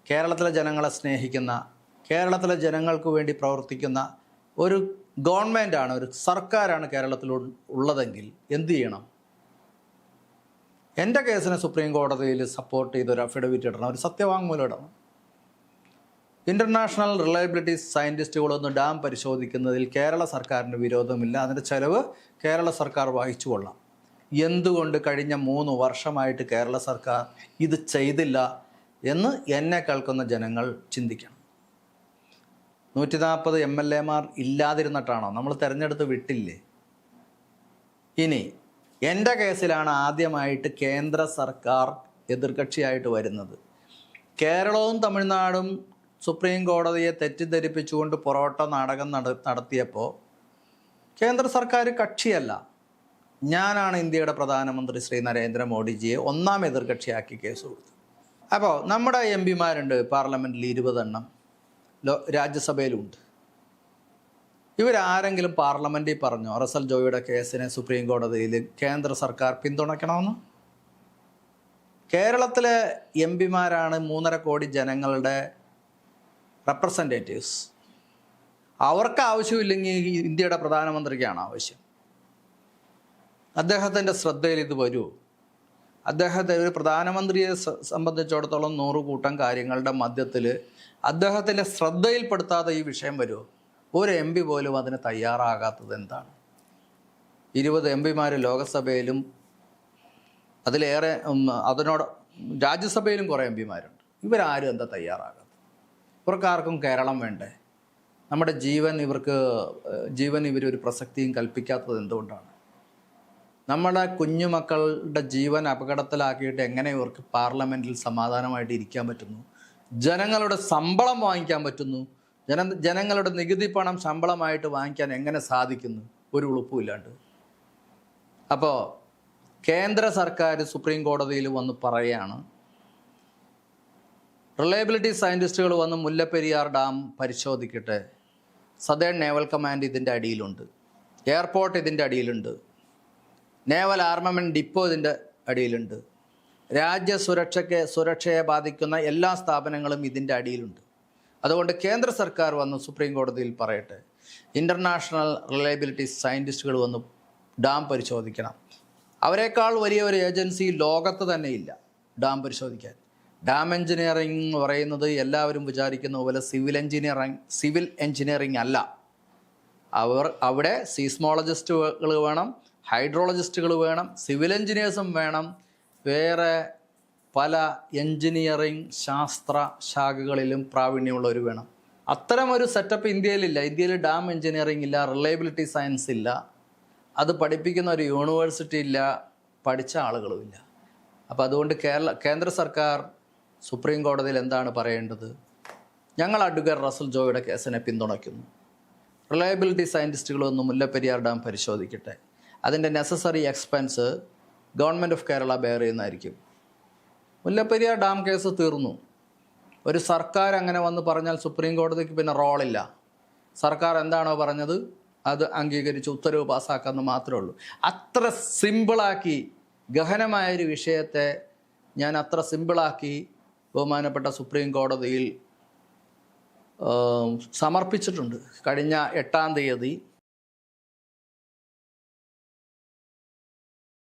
കേരളത്തിലെ ജനങ്ങളെ സ്നേഹിക്കുന്ന, കേരളത്തിലെ ജനങ്ങൾക്ക് വേണ്ടി പ്രവർത്തിക്കുന്ന ഒരു ഗവൺമെൻറ്റാണ്, ഒരു സർക്കാരാണ് കേരളത്തിൽ ഉള്ളതെങ്കിൽ എന്തു ചെയ്യണം? എൻ്റെ കേസിനെ സുപ്രീം കോടതിയിൽ സപ്പോർട്ട് ചെയ്തൊരു അഫിഡവിറ്റ് ഇടണം, ഒരു സത്യവാങ്മൂലം ഇടണം. ഇൻ്റർനാഷണൽ റിലയബിലിറ്റി സയൻറ്റിസ്റ്റുകളൊന്ന് ഡാം പരിശോധിക്കുന്നതിൽ കേരള സർക്കാരിന് വിരോധമില്ല, അതിൻ്റെ ചെലവ് കേരള സർക്കാർ വഹിച്ചു കൊള്ളാം. എന്തുകൊണ്ട് കഴിഞ്ഞ 3 വർഷമായിട്ട് കേരള സർക്കാർ ഇത് ചെയ്തില്ല എന്ന് എന്നെ കേൾക്കുന്ന ജനങ്ങൾ ചിന്തിക്കണം. 140 MLA-മാർ ഇല്ലാതിരുന്നിട്ടാണോ നമ്മൾ തിരഞ്ഞെടുത്ത് വിട്ടില്ലേ? ഇനി എൻ്റെ കേസിലാണ് ആദ്യമായിട്ട് കേന്ദ്ര സർക്കാർ എതിർകക്ഷിയായിട്ട് വരുന്നത്. കേരളവും തമിഴ്നാടും സുപ്രീം കോടതിയെ തെറ്റിദ്ധരിപ്പിച്ചുകൊണ്ട് പൊറോട്ട നാടകം നടത്തിയപ്പോൾ കേന്ദ്ര സർക്കാർ കക്ഷിയല്ല. ഞാനാണ് ഇന്ത്യയുടെ പ്രധാനമന്ത്രി ശ്രീ നരേന്ദ്രമോദിജിയെ 1ാം എതിർകക്ഷിയാക്കി കേസ് കൊടുത്തു. അപ്പോൾ നമ്മുടെ MP-മാരുണ്ട് പാർലമെൻറ്റിൽ 20 എണ്ണം, രാജ്യസഭയിലുണ്ട്. ഇവരാരെങ്കിലും പാർലമെൻറ്റിൽ പറഞ്ഞോ റസൽ ജോയിയുടെ കേസിനെ സുപ്രീം കോടതിയിൽ കേന്ദ്ര സർക്കാർ പിന്തുണയ്ക്കണമെന്ന്? കേരളത്തിലെ MP-മാരാണ് 3.5 കോടി ജനങ്ങളുടെ റെപ്രസെൻറ്റേറ്റീവ്സ്. അവർക്ക് ആവശ്യമില്ലെങ്കിൽ ഇന്ത്യയുടെ പ്രധാനമന്ത്രിക്കാണ് ആവശ്യം. അദ്ദേഹത്തിൻ്റെ ശ്രദ്ധയിൽ ഇത് വരുമോ? ഒരു പ്രധാനമന്ത്രിയെ സംബന്ധിച്ചിടത്തോളം 100 കൂട്ടം കാര്യങ്ങളുടെ മധ്യത്തിൽ അദ്ദേഹത്തിൻ്റെ ശ്രദ്ധയിൽപ്പെടുത്താതെ ഈ വിഷയം വരുമോ? ഒരു MP പോലും അതിന് തയ്യാറാകാത്തത് എന്താണ്? 20 MP-മാർ ലോകസഭയിലും അതിലേറെ രാജ്യസഭയിലും കുറേ MP-മാരുണ്ട്. ഇവരാരും എന്താ തയ്യാറാകാത്തത്? ഇവർക്കാർക്കും കേരളം വേണ്ടേ? നമ്മുടെ ജീവൻ ഇവരൊരു പ്രസക്തിയും കൽപ്പിക്കാത്തത് എന്തുകൊണ്ടാണ്? നമ്മുടെ കുഞ്ഞുമക്കളുടെ ജീവൻ അപകടത്തിലാക്കിയിട്ട് എങ്ങനെ ഇവർക്ക് പാർലമെൻറ്റിൽ സമാധാനമായിട്ട് ഇരിക്കാൻ പറ്റുന്നു? ജനങ്ങളുടെ ശമ്പളം വാങ്ങിക്കാൻ പറ്റുന്നു? ജനങ്ങളുടെ നികുതി പണം ശമ്പളമായിട്ട് വാങ്ങിക്കാൻ എങ്ങനെ സാധിക്കുന്നു? ഒരു ഉളുപ്പുമില്ലാണ്ട്. അപ്പോൾ കേന്ദ്ര സർക്കാർ സുപ്രീം കോടതിയിൽ വന്ന് പറയുകയാണ്, റിലയബിലിറ്റി സയൻറ്റിസ്റ്റുകൾ വന്ന് മുല്ലപ്പെരിയാർ ഡാം പരിശോധിക്കട്ടെ. സദേൺ നേവൽ കമാൻഡ് ഇതിൻ്റെ അടിയിലുണ്ട്, എയർപോർട്ട് ഇതിൻ്റെ അടിയിലുണ്ട്, നേവൽ ആർമമെൻറ്റ് ഡിപ്പോ ഇതിൻ്റെ അടിയിലുണ്ട്, സുരക്ഷയെ ബാധിക്കുന്ന എല്ലാ സ്ഥാപനങ്ങളും ഇതിൻ്റെ അടിയിലുണ്ട്. അതുകൊണ്ട് കേന്ദ്ര സർക്കാർ വന്ന് സുപ്രീം കോടതിയിൽ പറയട്ടെ, ഇൻ്റർനാഷണൽ റിലയബിലിറ്റി സയൻറ്റിസ്റ്റുകൾ വന്ന് ഡാം പരിശോധിക്കണം. അവരെക്കാൾ വലിയ ഒരു ഏജൻസി ലോകത്ത് തന്നെ ഇല്ല ഡാം പരിശോധിക്കാൻ. ഡാം എഞ്ചിനീയറിംഗ് എന്ന് പറയുന്നത് എല്ലാവരും വിചാരിക്കുന്ന പോലെ സിവിൽ എഞ്ചിനീയറിംഗ് അല്ല. അവിടെ സീസ്മോളജിസ്റ്റുകൾ വേണം, ഹൈഡ്രോളജിസ്റ്റുകൾ വേണം, സിവിൽ എഞ്ചിനീയേഴ്സും വേണം, വേറെ പല എഞ്ചിനീയറിംഗ് ശാസ്ത്ര ശാഖകളിലും പ്രാവീണ്യമുള്ളവർ വേണം. അത്തരമൊരു സെറ്റപ്പ് ഇന്ത്യയിലില്ല. ഇന്ത്യയിൽ ഡാം എഞ്ചിനീയറിംഗ് ഇല്ല, റിലയബിലിറ്റി സയൻസ് ഇല്ല, അത് പഠിപ്പിക്കുന്ന ഒരു യൂണിവേഴ്സിറ്റി ഇല്ല, പഠിച്ച ആളുകളുമില്ല. അപ്പോൾ അതുകൊണ്ട് കേന്ദ്ര സർക്കാർ സുപ്രീം കോടതിയിൽ എന്താണ് പറയേണ്ടത്? ഞങ്ങൾ അഡ്വക്കേറ്റ് റസൽ ജോയിയുടെ കേസിനെ പിന്തുണയ്ക്കുന്നു. റിലയബിലിറ്റി സയൻറ്റിസ്റ്റുകൾ ഒന്ന് മുല്ലപ്പെരിയാർ ഡാം പരിശോധിക്കട്ടെ. അതിൻ്റെ necessary expense government of Kerala bear ചെയ്യുന്നതായിരിക്കും. മുല്ലപ്പെരിയാർ ഡാം കേസ് തീർന്നു. ഒരു സർക്കാർ അങ്ങനെ വന്ന് പറഞ്ഞാൽ സുപ്രീം കോടതിക്ക് പിന്നെ റോളില്ല. സർക്കാർ എന്താണോ പറഞ്ഞത് അത് അംഗീകരിച്ച് ഉത്തരവ് പാസ്സാക്കാമെന്ന് മാത്രമേ ഉള്ളൂ. അത്ര സിമ്പിളാക്കി, ഗഹനമായൊരു വിഷയത്തെ ഞാൻ അത്ര സിമ്പിളാക്കി ബഹുമാനപ്പെട്ട സുപ്രീം കോടതിയിൽ സമർപ്പിച്ചിട്ടുണ്ട്. കഴിഞ്ഞ 8-ാം തീയതി